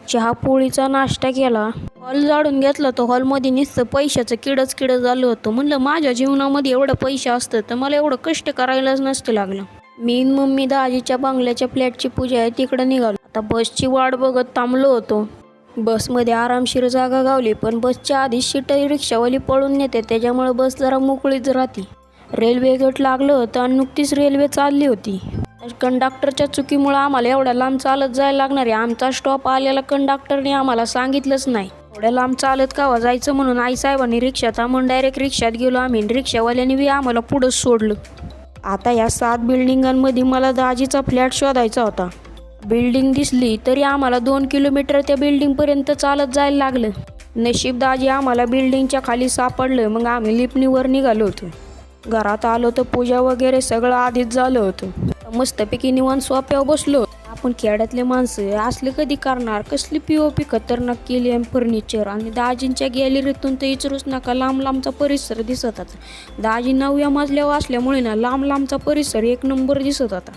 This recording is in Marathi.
चहा पोळीचा नाश्ता केला. हॉल जाडून घेतला तर हॉलमध्ये नुसतं पैशाचं किडच झालं होतं. म्हणलं माझ्या जीवनामध्ये एवढं पैसे असतं तर मला एवढं कष्ट करायलाच नसतं लागलं. मी मम्मी दाजीच्या बंगल्याच्या फ्लॅटची पूजा आहे तिकडं निघालो. आता बसची वाट बघत थांबलो होतो. बसमध्ये आरामशीर जागा गावली, पण बसच्या आधी सीट रिक्षावाली पळून नेते, त्याच्यामुळे बस जरा मोकळीच राहते. रेल्वे गेट लागलं होतं आणि नुकतीच रेल्वे चालली होती. कंडक्टरच्या चुकीमुळे आम्हाला एवढ्या लांब चालत जायला लागणार आहे. आमचा स्टॉप आलेला कंडक्टरने आम्हाला सांगितलंच नाही. एवढ्या लांब चालत कावा जायचं म्हणून आईसाहेबांनी रिक्षा थांबून डायरेक्ट रिक्षात गेलो आम्ही. रिक्षावाल्याने बी आम्हाला पुढंच सोडलं. आता या 7 बिल्डिंगांमध्ये मला दाजीचा फ्लॅट शोधायचा होता. बिल्डिंग दिसली तरी आम्हाला 2 किलोमीटर त्या बिल्डिंगपर्यंत चालत जायला लागलं. नशीब दाजी आम्हाला बिल्डिंगच्या खाली सापडलं. मग आम्ही लिफ्टनी वर निघालो होतो. घरात आलो तर पूजा वगैरे सगळं आधीच झालं होतं. मस्तपैकी निवांत सोफ्यावर बसलो. आपण खेड्यातले माणसं असले कधी करणार. कसली POP खतरनाक केली आहे फर्निचर. आणि दाजींच्या गॅलरीतून तर विचारूच नका, लांब लांबचा परिसर दिसत होता. दाजी 9व्या मजल्यावर असल्यामुळे ना लांब लांबचा परिसर एक नंबर दिसत होता.